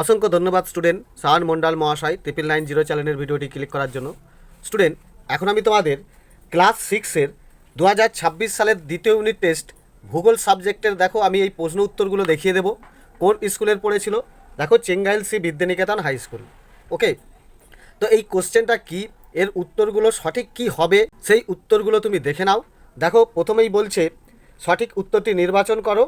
অসংখ্য ধন্যবাদ স্টুডেন্ট সায়ন মণ্ডল মহাশয় 9990 চ্যানেলের ভিডিওটি ক্লিক করার জন্য। স্টুডেন্ট, এখন আমি তোমাদের ক্লাস 6-এর 2026 সালের দ্বিতীয় ইউনিট টেস্ট ভূগোল সাবজেক্টের দেখো আমি এই প্রশ্ন উত্তরগুলো দেখিয়ে দেবো। কোন স্কুলের পড়েছিল? দেখো Chengail C Vidyaniketan high school. ওকে, তো এই কোশ্চেনটা কি, এর উত্তরগুলো সঠিক কি হবে সেই উত্তরগুলো তুমি দেখে নাও। দেখো প্রথমেই বলছে সঠিক উত্তরটি নির্বাচন করো।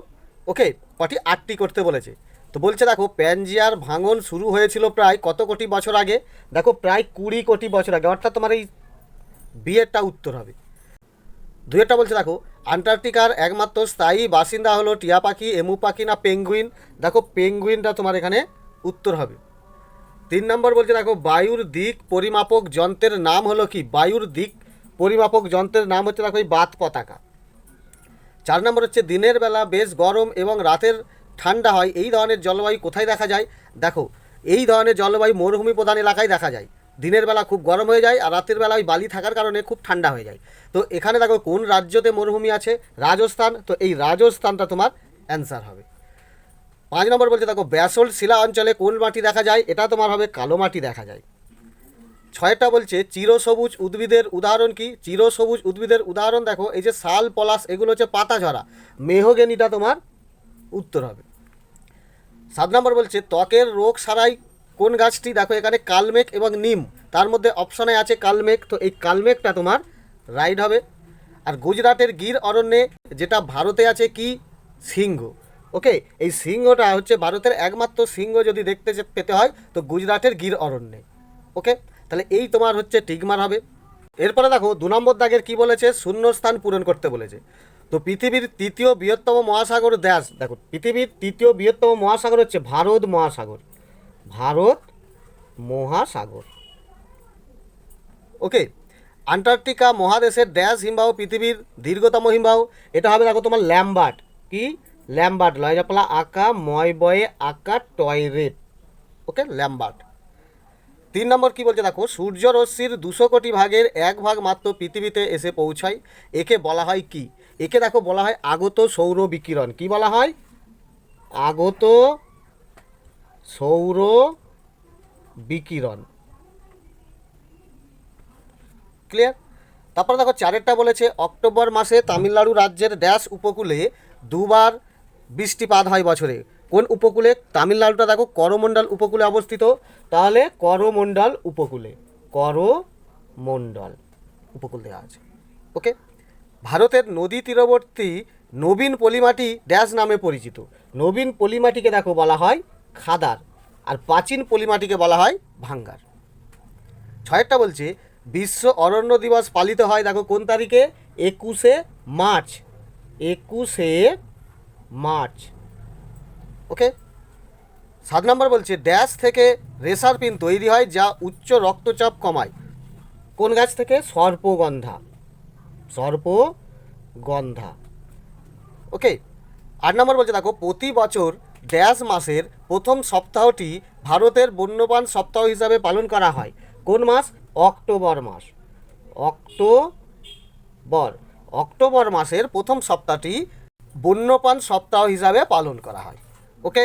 ওকে, কটি 8টি করতে বলেছে। তো বলছে দেখো প্যানজিয়ার ভাঙন শুরু হয়েছিল প্রায় কত কোটি বছর আগে? দেখো প্রায় 20 কোটি বছর আগে, অর্থাৎ তোমার এই বিয়েরটা উত্তর হবে। দুয়েরটা বলছে দেখো আন্টার্কটিকার একমাত্র স্থায়ী বাসিন্দা হলো টিয়া পাখি, এমু পাখি না পেঙ্গুইন? দেখো পেঙ্গুইনটা তোমার এখানে উত্তর হবে। 3 নম্বর বলছে দেখো বায়ুর দিক পরিমাপক যন্ত্রের নাম হলো কি? বায়ুর দিক পরিমাপক যন্ত্রের নাম হচ্ছে দেখো এই বাত পতাকা। 4 নম্বর হচ্ছে দিনের বেলা বেশ গরম এবং রাতের ঠান্ডা হয়, এই ধরনের জলবায়ু কোথায় দেখা যায়? দেখো এই ধরনের জলবায়ু মরুভূমি প্রধান এলাকায় দেখা যায়। দিনের বেলা খুব গরম হয়ে যায় আর রাতের বেলা ওই বালি থাকার কারণে খুব ঠান্ডা হয়ে যায়। তো এখানে দেখো কোন রাজ্যতে মরুভূমি আছে? রাজস্থান। তো এই রাজস্থানটা তোমার অ্যান্সার হবে। 5 নম্বর বলছে দেখো ব্যাসল্ট শিলা অঞ্চলে কোন মাটি দেখা যায়? এটা তোমার হবে কালো মাটি দেখা যায়। 6টা বলছে চিরসবুজ উদ্ভিদের উদাহরণ কি? চিরসবুজ উদ্ভিদের উদাহরণ দেখো এই যে শাল, পলাশ, এগুলো হচ্ছে পাতা ঝরা। মেহগেনিটা তোমার উত্তর হবে। 7 নম্বর বলছে ত্বকের রোগ সারাই কোন গাছটি? দেখো এখানে কালমেঘ এবং নিম, তার মধ্যে অপশনে আছে কালমেঘ, তো এই কালমেঘটা তোমার রাইট হবে। আর গুজরাটের গির অরণ্যে যেটা ভারতে আছে কি? সিংহ। ওকে, এই সিংহটা হচ্ছে ভারতের একমাত্র সিংহ যদি দেখতে পেতে হয় তো গুজরাটের গির অরণ্যে। ওকে, তাহলে এই তোমার হচ্ছে টিকমার হবে। এরপরে দেখো 2 নম্বর দাগের কি বলেছে? শূন্যস্থান পূরণ করতে বলেছে। তো পৃথিবীর তৃতীয় বৃহত্তম মহাসাগর দেশ, দেখো পৃথিবীর তৃতীয় বৃহত্তম মহাসাগর হচ্ছে ভারত মহাসাগর। ভারত মহাসাগর। ওকে, আন্টার্কটিকা মহাদেশের ড্যাশ হিমবাহ পৃথিবীর দীর্ঘতম হিমবাহ? এটা হবে দেখো তোমার ল্যাম্বার্ট। কি? ল্যাম্বার্ট, লয়জাপালা আঁকা ময় বয়ে আঁকা টয়রেট। ওকে, ল্যাম্বার্ট। 3 নম্বর কি বলছে দেখো সূর্যরশ্মির 200 কোটি ভাগের 1 ভাগ মাত্র পৃথিবীতে এসে পৌঁছায়, একে বলা হয় কি? একে দেখো বলা হয় আগত সৌর বিকিরণ। কি বলা হয়? আগত সৌর বিকিরণ। ক্লিয়ার? তারপর দেখো 4টা বলেছে অক্টোবর মাসে তামিলনাড়ু রাজ্যের ড্যাশ উপকূলে দুবার বৃষ্টিপাত হয় বছরে। কোন উপকূলে? তামিলনাড়ুটা দেখো করমণ্ডল উপকূলে অবস্থিত, তাহলে করমণ্ডল উপকূলে, করমণ্ডল উপকূল দেওয়া আছে। ওকে, ভারতের নদী তীরবর্তী নবীন পলিমাটি ড্যাশ নামে পরিচিত। নবীন পলিমাটিকে দেখো বলা হয় খাদার, আর প্রাচীন পলিমাটিকে বলা হয় ভাঙ্গার। 6টা বলছে বিশ্ব অরণ্য দিবস পালিত হয় দেখো কোন তারিখে? 21শে মার্চ। 21শে মার্চ। ওকে, 7 নম্বর বলছে ড্যাশ থেকে রেসার পিন তৈরি হয় যা উচ্চ রক্তচাপ কমায়। কোন গাছ থেকে? সর্পগন্ধা। সর্পগন্ধা। ওকে, 8 নম্বর বলছে দেখো প্রতি বছর ড্যাশ মাসের প্রথম সপ্তাহটি ভারতের বন্যপ্রাণ সপ্তাহ হিসাবে পালন করা হয়। কোন মাস? অক্টোবর মাস। অক্টোবর। অক্টোবর মাসের প্রথম সপ্তাহটি বন্যপ্রাণ সপ্তাহ হিসাবে পালন করা হয়। ওকে,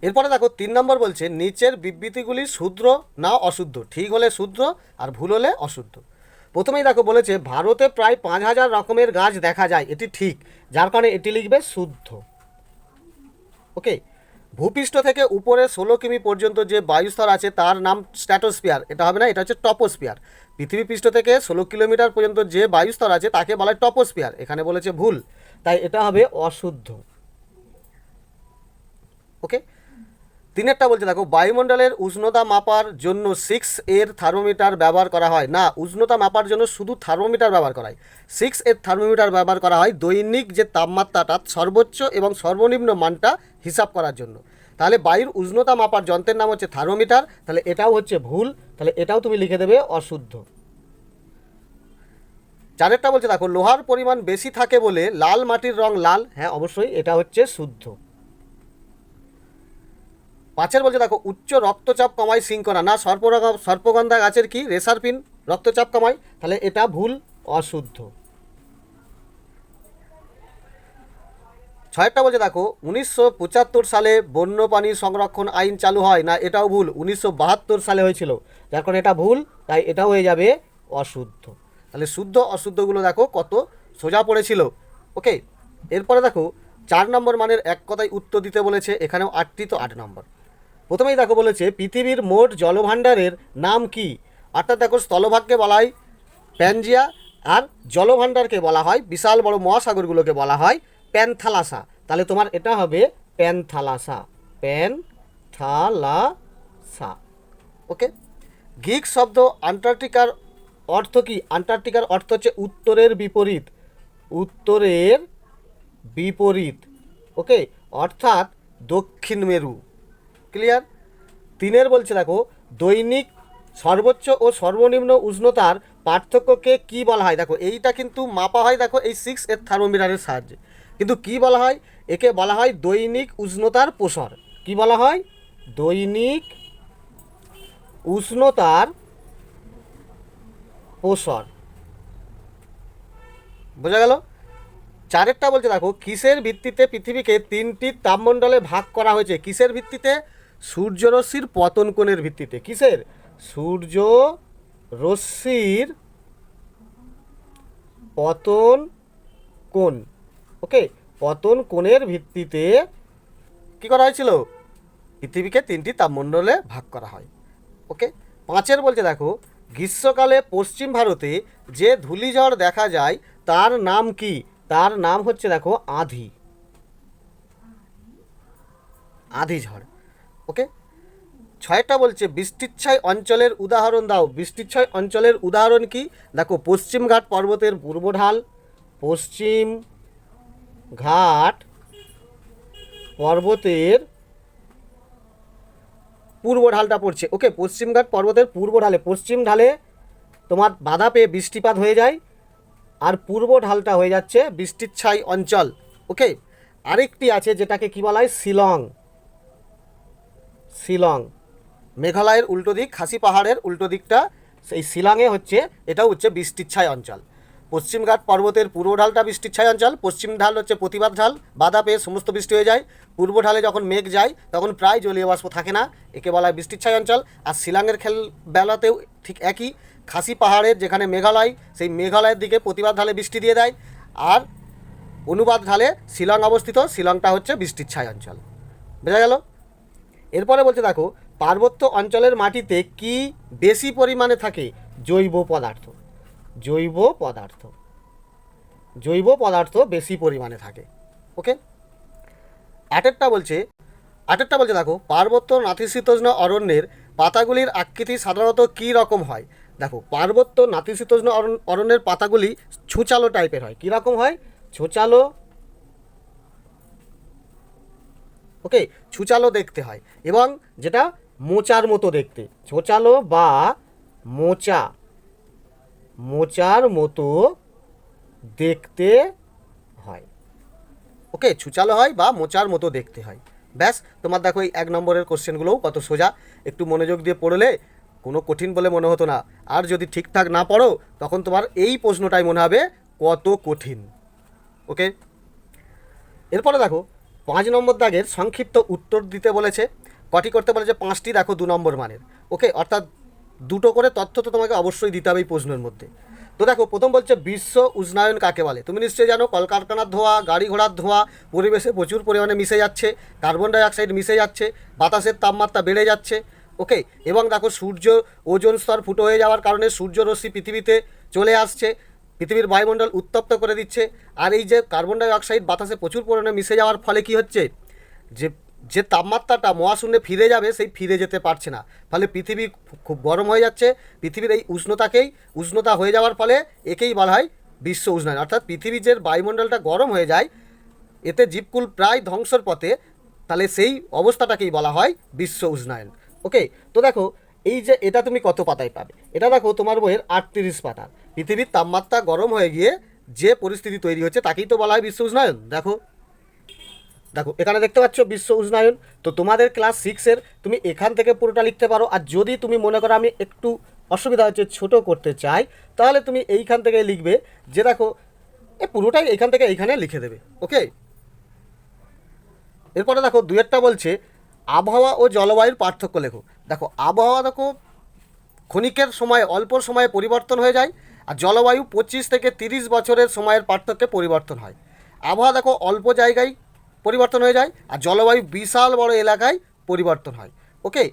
এরপরে দেখো 3 নম্বর বলছে নিচের বিবৃতিগুলি শুদ্ধ না অশুদ্ধ? ঠিক হলে শুদ্ধ আর ভুল হলে অশুদ্ধ। প্রথমেই দেখো বলেছে ভারতে প্রায় 5000 রকমের গাছ দেখা যায়, এটি ঠিক, যার কারণে এটি লিখবে শুদ্ধ। ওকে, ভূপৃষ্ঠ থেকে উপরে 16 কিমি পর্যন্ত যে বায়ুস্তর আছে তার নাম স্ট্র্যাটোস্ফিয়ার, এটা হবে না, এটা হচ্ছে টপোস্ফিয়ার। পৃথিবী পৃষ্ঠ থেকে 16 কিলোমিটার পর্যন্ত যে বায়ুস্তর আছে তাকে বলা হয় টপোস্ফিয়ার, এখানে বলেছে ভুল, তাই এটা হবে অশুদ্ধ। ওকে, 3টা বলছে দেখো বায়ুমণ্ডলের উষ্ণতা মাপার জন্য 6 এর থার্মোমিটার ব্যবহার করা হয় না, উষ্ণতা মাপার জন্য শুধু থার্মোমিটার ব্যবহার করা হয়। 6 এর থার্মোমিটার ব্যবহার করা হয় দৈনিক যে তাপমাত্রাটা সর্বোচ্চ এবং সর্বনিম্ন মানটা হিসাব করার জন্য। তাহলে বায়ুর উষ্ণতা মাপার যন্ত্রের নাম হচ্ছে থার্মোমিটার, তাহলে এটাও হচ্ছে ভুল, তাহলে এটাও তুমি লিখে দেবে অশুদ্ধ। 4টা বলছে দেখো লোহার পরিমাণ বেশি থাকে বলে লাল মাটির রং লাল, হ্যাঁ অবশ্যই এটা হচ্ছে শুদ্ধ। 5 বলছে দেখো উচ্চ রক্তচাপ কমায় সিঙ্কোনা না, সর্পগন্ধা গাছের কি? রেসারপিন রক্তচাপ কমায়, তাহলে এটা ভুল, অশুদ্ধ। ছয়েরটা বলছে দেখো 1975 সালে বন্যপ্রাণী সংরক্ষণ আইন চালু হয় না, এটাও ভুল, 1972 সালে হয়েছিল, যার কারণে এটা ভুল, তাই এটাও হয়ে যাবে অশুদ্ধ। তাহলে শুদ্ধ অশুদ্ধগুলো দেখো কত সোজা পড়েছিল। ওকে, এরপরে দেখো 4 নম্বর মানের এক কথায় উত্তর দিতে বলেছে, এখানেও 8টি, তো 8 নম্বর। প্রথমেই দেখো বলেছে পৃথিবীর মোট জলভাণ্ডারের নাম কি, অর্থাৎ দেখো স্থলভাগকে বলা হয় প্যানজিয়া, আর জলভাণ্ডারকে বলা হয় বিশাল বড় মহাসাগরগুলোকে বলা হয় প্যানথালাসা। তাহলে তোমার এটা হবে প্যানথালাসা, প্যানথালাসা। ওকে, গ্রিক শব্দ আন্টার্কটিকার অর্থ কি? আন্টার্কটিকার অর্থ হচ্ছে উত্তরের বিপরীত, উত্তরের বিপরীত। ওকে, অর্থাৎ দক্ষিণ মেরু। ক্লিয়ার? 3 বলছে দেখো দৈনিক সর্বোচ্চ ও সর্বনিম্ন উষ্ণতার পার্থক্যকে কি বলা হয়? দেখো এইটা কিন্তু মাপা হয় দেখো এই 6 থার্মোমিটারের সাহায্যে, কিন্তু কি বলা হয়? একে বলা হয় দৈনিক উষ্ণতার প্রসার। কি বলা হয়? দৈনিক উষ্ণতার প্রসার। বোঝা গেল? 4টা বলছে দেখো কিসের ভিত্তিতে পৃথিবীকে 3টি তাপমণ্ডলে ভাগ করা হয়েছে? কিসের ভিত্তিতে? সূর্যরশ্মির পতন কোণের ভিত্তিতে। কিসের? সূর্য রশ্মির পতন কোণ। ওকে, পতন কোণের ভিত্তিতে কি করা হয়েছিল? পৃথিবীকে 3টি তাপমণ্ডলে ভাগ করা হয়। ওকে, 5 বলছে দেখো গ্রীষ্মকালে পশ্চিম ভারতে যে ধূলিঝড় দেখা যায় তার নাম কি? তার নাম হচ্ছে দেখো আঁধি, আঁধি ঝড়। ওকে, 6টা বলছে বৃষ্টিচ্ছায় অঞ্চলের উদাহরণ দাও। বৃষ্টিচ্ছায় অঞ্চলের উদাহরণ কি? দেখো পশ্চিমঘাট পর্বতের পূর্ব ঢাল, পশ্চিম ঘাট পর্বতের পূর্ব ঢালটা পড়ছে। ওকে, পশ্চিমঘাট পর্বতের পূর্ব ঢালে, পশ্চিম ঢালে তোমার বাধা পেয়ে বৃষ্টিপাত হয়ে যায়, আর পূর্ব ঢালটা হয়ে যাচ্ছে বৃষ্টিচ্ছায় অঞ্চল। ওকে, আরেকটি আছে যেটাকে কি বলা হয়? শিলং। শিলং মেঘালয়ের উল্টো দিক, খাসি পাহাড়ের উল্টো দিকটা সেই শিলংয়ে হচ্ছে, এটাও হচ্ছে বৃষ্টিচ্ছায় অঞ্চল। পশ্চিমঘাট পর্বতের পূর্ব ঢালটা বৃষ্টিচ্ছায় অঞ্চল, পশ্চিম ঢাল হচ্ছে প্রতিবাদ ঢাল, বাধা পেয়ে সমস্ত বৃষ্টি হয়ে যায়। পূর্ব ঢালে যখন মেঘ যায় তখন প্রায় জলীয় বাষ্প থাকে না, একে বলা হয় বৃষ্টিচ্ছায় অঞ্চল। আর শিলংয়ের বেলাতেও ঠিক একই, খাসি পাহাড়ের যেখানে মেঘালয়, সেই মেঘালয়ের দিকে প্রতিবাদ ঢালে বৃষ্টি দিয়ে দেয়, আর অনুবাদ ঢালে শিলং অবস্থিত, শিলংটা হচ্ছে বৃষ্টিচ্ছায় অঞ্চল। বোঝা গেল? এরপরে বলছে দেখো পার্বত্য অঞ্চলের মাটিতে কি বেশি পরিমাণে থাকে? জৈব পদার্থ। জৈব পদার্থ, জৈব পদার্থ বেশি পরিমাণে থাকে। ওকে, 8টা বলছে দেখো পার্বত্য নাতিশীতোষ্ণ অরণ্যের পাতাগুলির আকৃতি সাধারণত কী রকম হয়? দেখো পার্বত্য নাতিশীতোষ্ণ অরণ্যের পাতাগুলি ছুচালো টাইপের হয়। কী রকম হয়? ছুচালো। ওকে, ছুচালো দেখতে হয়, এবং যেটা মোচার মতো দেখতে, ছোচালো বা মোচা, মোচার মতো দেখতে হয়। ওকে, ছুচালো হয় বা মোচার মতো দেখতে হয়। ব্যাস, তোমার দেখো এই 1 নম্বরের কোশ্চেনগুলোও কত সোজা, একটু মনোযোগ দিয়ে পড়লে কোনো কঠিন বলে মনে হতো না, আর যদি ঠিকঠাক না পড়ো তখন তোমার এই প্রশ্নটাই মনে হবে কত কঠিন। ওকে, এরপরে দেখো 5 নম্বর দাগের সংক্ষিপ্ত উত্তর দিতে বলেছে। কটি করতে বলেছে? 5টি, দেখো 2 নম্বর মানের। ওকে, অর্থাৎ 2টো করে তথ্য তো তোমাকে অবশ্যই দিতে হবে এই প্রশ্নের মধ্যে। তো দেখো প্রথম বলছে বিশ্ব উষ্ণায়ন কাকে বলে? তুমি নিশ্চয়ই জানো কলকারখানার ধোঁয়া, গাড়ি ঘোড়ার ধোঁয়া পরিবেশে প্রচুর পরিমাণে মিশে যাচ্ছে, কার্বন ডাইঅক্সাইড মিশে যাচ্ছে, বাতাসের তাপমাত্রা বেড়ে যাচ্ছে। ওকে, এবং দেখো সূর্য ওজোন স্তর ফুটো হয়ে যাওয়ার কারণে সূর্যরশ্মি পৃথিবীতে চলে আসছে, পৃথিবীর বায়ুমণ্ডল উত্তপ্ত করে দিচ্ছে। আর এই যে কার্বন ডাইঅক্সাইড বাতাসে প্রচুর পরিমাণে মিশে যাওয়ার ফলে কি হচ্ছে? যে যে তাপমাত্রাটা মহাশূন্যে ফিরে যাবে, সেই ফিরে যেতে পারছে না, ফলে পৃথিবী খুব গরম হয়ে যাচ্ছে। পৃথিবীর এই উষ্ণতা হয়ে যাওয়ার ফলে একেই বলা হয় বিশ্ব উষ্ণায়ন। অর্থাৎ পৃথিবীর যে বায়ুমণ্ডলটা গরম হয়ে যায়, এতে জীবকুল প্রায় ধ্বংসের পথে, তাহলে সেই অবস্থাটাকেই বলা হয় বিশ্ব উষ্ণায়ন। ওকে, তো দেখো এই যে এটা তুমি কত পাতায় পাবে? এটা দেখো তোমার বইয়ের 38 পাতা। পৃথিবীর তাপমাত্রা গরম হয়ে গিয়ে যে পরিস্থিতি তৈরি হচ্ছে তাকেই তো বলা হয় বিশ্ব উষ্ণায়ন। দেখো এখানে দেখতে পাচ্ছ বিশ্ব উষ্ণায়ন। তো তোমাদের ক্লাস 6-এর তুমি এখান থেকে পুরোটা লিখতে পারো, আর যদি তুমি মনে করো আমি একটু অসুবিধা হচ্ছে, ছোট করতে চাই, তাহলে তুমি এইখান থেকে লিখবে যে দেখো পুরোটাই এইখান থেকে এইখানে লিখে দেবে। ওকে, এরপরে দেখো দুয়েরটা বলছে আবহাওয়া ও জলবায়ুর পার্থক্য লেখো। দেখো আবহাওয়া দেখো ক্ষণিকের সময় অল্প সময়ে পরিবর্তন হয়ে যায়, আর জলবায়ু 25 থেকে 30 বছরের সময়ের পার্থক্যে পরিবর্তন হয়। আবহাওয়া দেখো অল্প জায়গায় পরিবর্তন হয়ে যায়, আর জলবায়ু বিশাল বড় এলাকায় পরিবর্তন হয়। ওকে,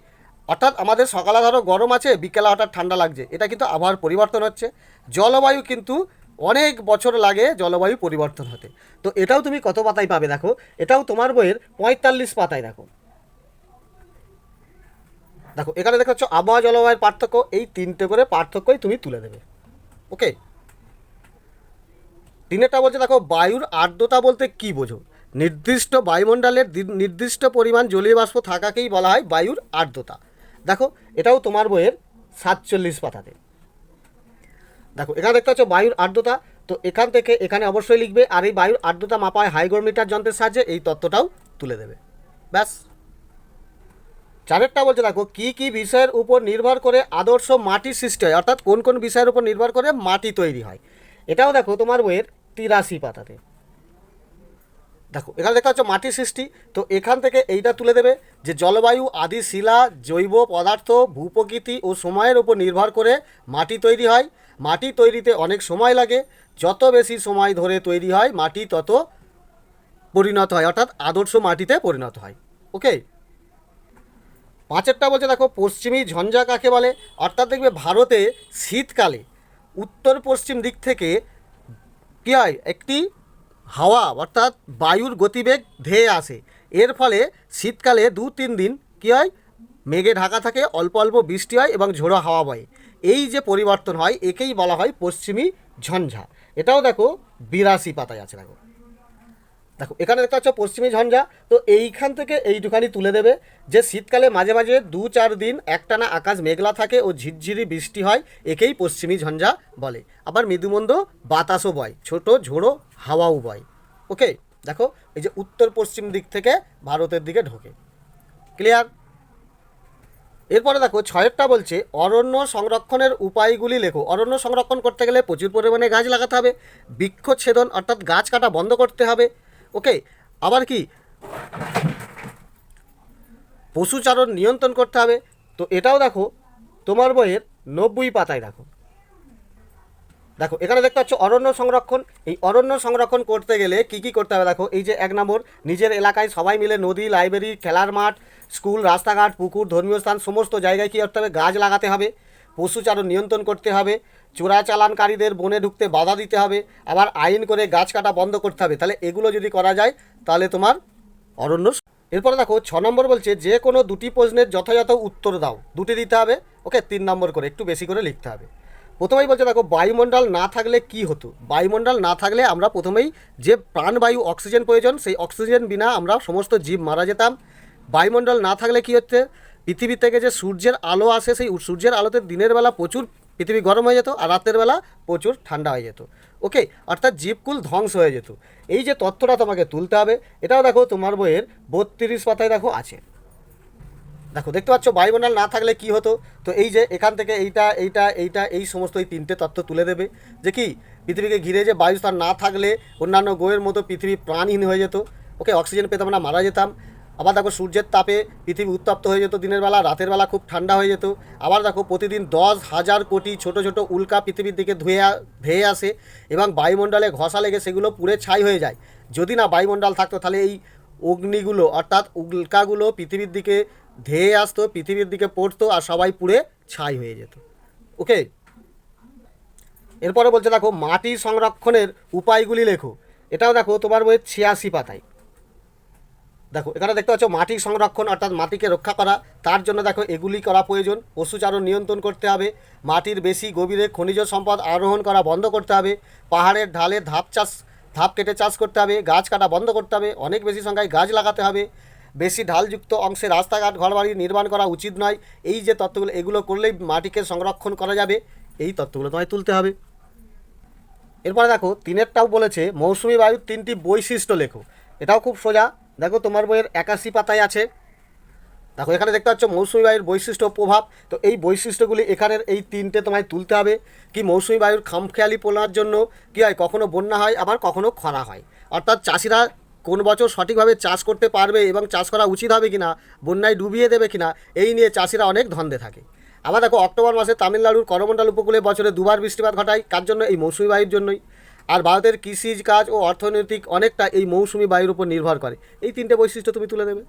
অর্থাৎ আমাদের সকালে ধরো গরম আছে, বিকেলে হঠাৎ ঠান্ডা লাগছে, এটা কিন্তু আবহাওয়ার পরিবর্তন হচ্ছে। জলবায়ু কিন্তু অনেক বছর লাগে জলবায়ু পরিবর্তন হতে। তো এটাও তুমি কত পাতায় পাবে দেখো, এটাও তোমার বইয়ের 45 পাতায় দেখো। দেখো এখানে দেখা যাচ্ছে আবহাওয়া জলবায়ুর পার্থক্য, এই 3টে করে পার্থক্যই তুমি তুলে দেবে। ওকে, 3টা বলছে দেখো বায়ুর আর্দ্রতা বলতে কি বোঝো। নির্দিষ্ট বায়ুমণ্ডলের নির্দিষ্ট পরিমাণ জলীয় বাষ্প থাকাকেই বলা হয় বায়ুর আর্দ্রতা। দেখো এটাও তোমার বইয়ের 47 পাতাতে। দেখো এখানে দেখতে পাচ্ছ বায়ুর আর্দ্রতা, তো এখান থেকে এখানে অবশ্যই লিখবে, আর এই বায়ুর আর্দ্রতা মাপা হয় হাইগ্রোমিটার যন্ত্রের সাহায্যে, এই তথ্যটাও তুলে দেবে। ব্যাস। 4টা বলছে দেখো কি কি বিষয়ের উপর নির্ভর করে আদর্শ মাটি সৃষ্টি হয়, অর্থাৎ কোন কোন বিষয়ের উপর নির্ভর করে মাটি তৈরি হয়। এটাও দেখো তোমার বইয়ের 83 পাতাতে। দেখো এখানে দেখা হচ্ছে মাটি সৃষ্টি, তো এখান থেকে এইটা তুলে দেবে যে জলবায়ু, আদি শিলা, জৈব পদার্থ, ভূপ্রকৃতি ও সময়ের উপর নির্ভর করে মাটি তৈরি হয়। মাটি তৈরিতে অনেক সময় লাগে, যত বেশি সময় ধরে তৈরি হয় মাটি তত পরিণত হয়, অর্থাৎ আদর্শ মাটিতে পরিণত হয়। ওকে, 5টা বলছে দেখো পশ্চিমী ঝঞ্ঝা কাকে বলে। অর্থাৎ দেখবে ভারতে শীতকালে উত্তর পশ্চিম দিক থেকে কী হয়, একটি হাওয়া অর্থাৎ বায়ুর গতিবেগ ধেয়ে আসে। এর ফলে শীতকালে 2-3 দিন কী হয়, মেঘে ঢাকা থাকে, অল্প অল্প বৃষ্টি হয় এবং ঝোড়ো হাওয়া বয়। এই যে পরিবর্তন হয় একেই বলা হয় পশ্চিমী ঝঞ্ঝা। এটাও দেখো 82 পাতায় আছে। দেখো দেখো এখানে দেখতে পাচ্ছ পশ্চিমী ঝঞ্ঝা, তো এইখান থেকে এইটুখানি তুলে দেবে যে শীতকালে মাঝে মাঝে 2-4 দিন একটানা আকাশ মেঘলা থাকে ও ঝিরঝিরি বৃষ্টি হয়, একেই পশ্চিমী ঝঞ্ঝা বলে। আবার মৃদুমন্দ বাতাসও বয়, ছোট ঝোড়ো হাওয়াও বয়। ওকে, দেখো এই যে উত্তর পশ্চিম দিক থেকে ভারতের দিকে ঢোকে। ক্লিয়ার? এরপরে দেখো 6টা বলছে অরণ্য সংরক্ষণের উপায়গুলি লেখো। অরণ্য সংরক্ষণ করতে গেলে প্রচুর পরিমাণে গাছ লাগাতে হবে, বৃক্ষচ্ছেদন অর্থাৎ গাছ কাটা বন্ধ করতে হবে। ওকে, আবার কি পশুচারণ নিয়ন্ত্রণ করতে হবে। তো এটাও দেখো তোমার বইয়ের 90 পাতায়। দেখো দেখো এখানে দেখতে পাচ্ছ অরণ্য সংরক্ষণ। এই অরণ্য সংরক্ষণ করতে গেলে কি কি করতে হবে দেখো, এই যে 1 নম্বর, নিজের এলাকায় সবাই মিলে নদী, লাইব্রেরি, খেলার মাঠ, স্কুল, রাস্তাঘাট, পুকুর, ধর্মীয় স্থান সমস্ত জায়গায় কী করতে হবে, গাছ লাগাতে হবে। পশুচারণ নিয়ন্ত্রণ করতে হবে, চোরাচালানকারীদের বনে ঢুকতে বাধা দিতে হবে, আবার আইন করে গাছ কাটা বন্ধ করতে হবে। তাহলে এগুলো যদি করা যায় তাহলে তোমার অরণ্য। এরপরে দেখো 6 নম্বর বলছে যে কোনো 2টি প্রশ্নের যথাযথ উত্তর দাও। 2টি দিতে হবে। ওকে, 3 নম্বর করে একটু বেশি করে লিখতে হবে। প্রথমেই বলছে দেখো বায়ুমণ্ডল না থাকলে কি হতো। বায়ুমণ্ডল না থাকলে আমরা প্রথমেই যে প্রাণবায়ু অক্সিজেন প্রয়োজন, সেই অক্সিজেন বিনা আমরা সমস্ত জীব মারা যেতাম। বায়ুমণ্ডল না থাকলে কী হচ্ছে, পৃথিবী থেকে যে সূর্যের আলো আসে, সেই সূর্যের আলোতে দিনের বেলা প্রচুর পৃথিবী গরম হয়ে যেত, আর রাতের বেলা প্রচুর ঠান্ডা হয়ে যেত। ওকে, অর্থাৎ জীবকুল ধ্বংস হয়ে যেত। এই যে তথ্যটা তোমাকে তুলতে হবে, এটাও দেখো তোমার বইয়ের 32 পাতায় দেখো আছে। দেখো দেখতে পাচ্ছ বায়ুমণ্ডল না থাকলে কি হতো। তো এই যে এখান থেকে এইটা এইটা এইটা এই সমস্ত এই 3টে তথ্য তুলে দেবে যে কি পৃথিবীকে ঘিরে যে বায়ুস্থান না থাকলে অন্যান্য গ্রহের মতো পৃথিবী প্রাণহীন হয়ে যেত। ওকে, অক্সিজেন পেতাম না, মারা যেতাম। আবার দেখো সূর্যের তাপে পৃথিবী উত্তপ্ত হয়ে যেত দিনের বেলা, রাতের বেলা খুব ঠান্ডা হয়ে যেত। আবার দেখো প্রতিদিন 10,000 কোটি ছোট ছোট উল্কা পৃথিবীর দিকে ধেয়ে আসে এবং বায়ুমণ্ডলে ঘষা লেগে সেগুলো পুড়ে ছাই হয়ে যায়। যদি না বায়ুমণ্ডল থাকতো তাহলে এই অগ্নিগুলো অর্থাৎ উল্কাগুলো পৃথিবীর দিকে ধেয়ে আসতো, পৃথিবীর দিকে পড়তো, আর সবাই পুড়ে ছাই হয়ে যেত। ওকে, এরপরে বলছে দেখো মাটি সংরক্ষণের উপায়গুলি লেখো। এটাও দেখো তোমার বইয়ের 86 পাতায়। দেখো এখানে দেখতে পাচ্ছ মাটি সংরক্ষণ অর্থাৎ মাটিকে রক্ষা করা, তার জন্য দেখো এগুলি করা প্রয়োজন। পশুচারণ নিয়ন্ত্রণ করতে হবে, মাটির বেশি গভীরে খনিজ সম্পদ আরোহণ করা বন্ধ করতে হবে, পাহাড়ের ঢালে ধাপ কেটে চাষ করতে হবে, গাছ কাটা বন্ধ করতে হবে, অনেক বেশি সংখ্যায় গাছ লাগাতে হবে, বেশি ঢালযুক্ত অংশে রাস্তাঘাট ঘরবাড়ি নির্মাণ করা উচিত নয়। এই যে তত্ত্বগুলো, এগুলো করলেই মাটিকে সংরক্ষণ করা যাবে। এই তত্ত্বগুলো তোমায় তুলতে হবে। এরপরে দেখো 3টাও বলেছে মৌসুমি বায়ুর 3টি বৈশিষ্ট্য লেখো। এটাও খুব সোজা। দেখো তোমার বইয়ের 81 পাতায় আছে। দেখো এখানে দেখতে পাচ্ছ মৌসুমি বায়ুর বৈশিষ্ট্য প্রভাব। তো এই বৈশিষ্ট্যগুলি এখানের এই 3টে তোমায় তুলতে হবে। কি মৌসুমি বায়ুর খামখেয়ালি পোনার জন্য কী হয়, কখনো বন্যা হয়, আবার কখনো খরা হয়। অর্থাৎ চাষিরা কোন বছর সঠিকভাবে চাষ করতে পারবে এবং চাষ করা উচিত হবে কিনা, বন্যায় ডুবিয়ে দেবে কিনা, এই নিয়ে চাষিরা অনেক ধন্দে থাকে। আবার দেখো অক্টোবর মাসে তামিলনাড়ুর করমণ্ডল উপকূলে বছরে 2বার বৃষ্টিপাত ঘটায়, কার জন্য? এই মৌসুমি বায়ুর জন্যই। আর ভারতের কৃষিজ কাজ ও অর্থনৈতিক অনেকটা এই মৌসুমি বায়ুর উপর নির্ভর করে। এই 3টে বৈশিষ্ট্য তুমি তুলে দেবে।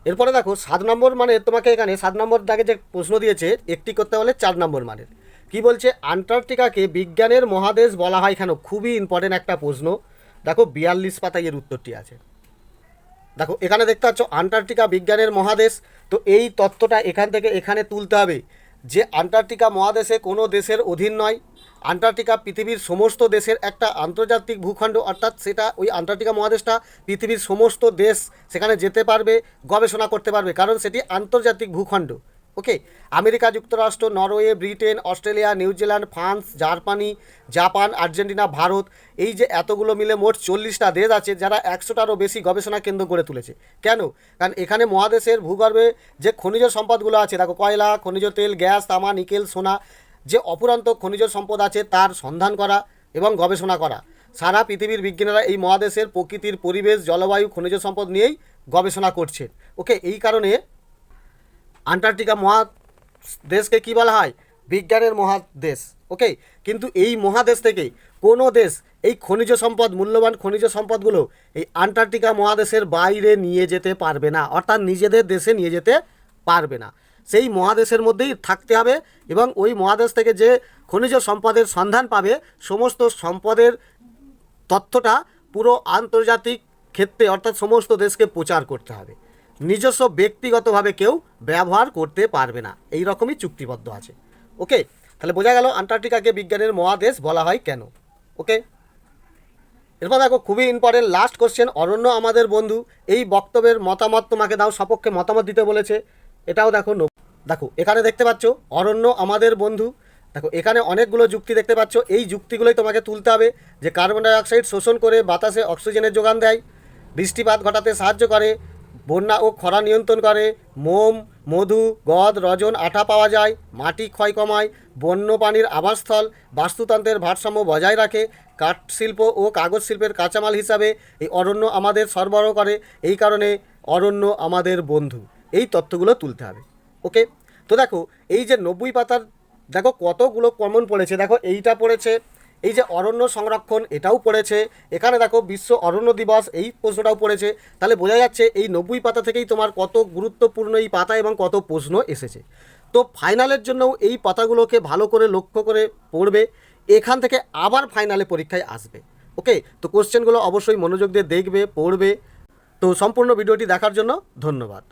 এরপরে দেখো 7 নম্বর মানে তোমাকে এখানে 7 নম্বর দাগে যে প্রশ্ন দিয়েছে একটি করতে হলে 4 নম্বর মানের কি বলছে, আন্টার্কটিকাকে বিজ্ঞানের মহাদেশ বলা হয় কেন? খুবই ইম্পর্টেন্ট একটা প্রশ্ন। দেখো 42 পাতায় এর উত্তরটি আছে। দেখো এখানে দেখতে পাচ্ছ আন্টার্কটিকা বিজ্ঞানের মহাদেশ। তো এই তথ্যটা এখান থেকে এখানে তুলতে হবে যে আন্টার্কটিকা মহাদেশে কোনো দেশের অধীন নয়। আন্টার্কটিকা পৃথিবীর সমস্ত দেশের একটা আন্তর্জাতিক ভূখণ্ড, অর্থাৎ সেটা ওই আন্টার্কটিকা মহাদেশটা পৃথিবীর সমস্ত দেশ সেখানে যেতে পারবে, গবেষণা করতে পারবে, কারণ সেটি আন্তর্জাতিক ভূখণ্ড। ওকে, আমেরিকা যুক্তরাষ্ট্র, Norway, Britain, Australia, New Zealand, France, Germany, Japan, Argentina, Bharat, এই যে এতগুলো মিলে মোট 40টা দেশ আছে যারা 100টারও বেশি গবেষণা কেন্দ্র গড়ে তুলেছে। কেন? কারণ এখানে মহাদেশের ভূগর্ভে যে খনিজ সম্পদগুলো আছে, দেখো কয়লা, খনিজ তেল, গ্যাস, তামা, নিকেল, সোনা, যে অপুরান্ত খনিজ সম্পদ আছে তার সন্ধান করা এবং গবেষণা করা। সারা পৃথিবীর বিজ্ঞানীরা এই মহাদেশের প্রকৃতির পরিবেশ, জলবায়ু, খনিজ সম্পদ নিয়েই গবেষণা করছে। ওকে, এই কারণে আন্টার্কটিকা মহাদেশকে কী বলা হয়? বিজ্ঞানের মহাদেশ। ওকে, কিন্তু এই মহাদেশ থেকে কোনো দেশ এই খনিজ সম্পদ, মূল্যবান খনিজ সম্পদগুলো এই আন্টার্কটিকা মহাদেশের বাইরে নিয়ে যেতে পারবে না, অর্থাৎ নিজেদের দেশে নিয়ে যেতে পারবে না। সেই মহাদেশের মধ্যেই থাকতে হবে এবং ওই মহাদেশ থেকে যে খনিজ সম্পদের সন্ধান পাবে সমস্ত সম্পদের তথ্যটা পুরো আন্তর্জাতিক ক্ষেত্রে অর্থাৎ সমস্ত দেশকে প্রচার করতে হবে। নিজস্ব ব্যক্তিগতভাবে কেউ ব্যবহার করতে পারবে না, এই রকমই চুক্তিবদ্ধ আছে। ওকে, তাহলে বোঝা গেল আন্টার্কটিকাকে বিজ্ঞানের মহাদেশ বলা হয় কেন। ওকে, এরপর দেখো খুবই ইম্পর্টেন্ট লাস্ট কোশ্চেন, অরণ্য আমাদের বন্ধু। এই বক্তব্যের মতামত তোমাকে দাও, সপক্ষে মতামত দিতে বলেছে। এটাও দেখো দেখো এখানে দেখতে পাচ্ছ অরণ্য আমাদের বন্ধু। দেখো এখানে অনেকগুলো যুক্তি দেখতে পাচ্ছ, এই যুক্তিগুলোই তোমাকে তুলতে হবে। যে কার্বন ডাইঅক্সাইড শোষণ করে বাতাসে অক্সিজেনের যোগান দেয়, বৃষ্টিপাত ঘটাতে সাহায্য করে, বন্যা ও খরা নিয়ন্ত্রণ করে, মোম, মধু, গদ, রজন, আঠা পাওয়া যায়, মাটি ক্ষয় কমায়, বন্যপ্রাণীর আবাসস্থল, বাস্তুতন্ত্রের ভারসাম্য বজায় রাখে, কাঠ শিল্প ও কাগজ শিল্পের কাঁচামাল হিসাবে এই অরণ্য আমাদের সরবরাহ করে। এই কারণে অরণ্য আমাদের বন্ধু। এই তথ্যগুলো তুলতে হবে। ওকে, তো দেখো এই যে 90 পাতার দেখো কতগুলো কমন পড়েছে। দেখো এইটা পড়েছে, এই যে অরণ্য সংরক্ষণ এটাও পড়েছে, এখানে দেখো বিশ্ব অরণ্য দিবস এই প্রশ্নটাও পড়েছে। তাহলে বোঝা যাচ্ছে এই 90 পাতা থেকেই তোমার কত গুরুত্বপূর্ণ এই পাতা এবং কত প্রশ্ন এসেছে। তো ফাইনালের জন্য এই পাতাগুলোকে ভালো করে লক্ষ্য করে পড়বে, এখান থেকে আবার ফাইনালে পরীক্ষায় আসবে। ওকে, তো কোশ্চেনগুলো অবশ্যই মনোযোগ দিয়ে দেখবে, পড়বে। তো সম্পূর্ণ ভিডিওটি দেখার জন্য ধন্যবাদ।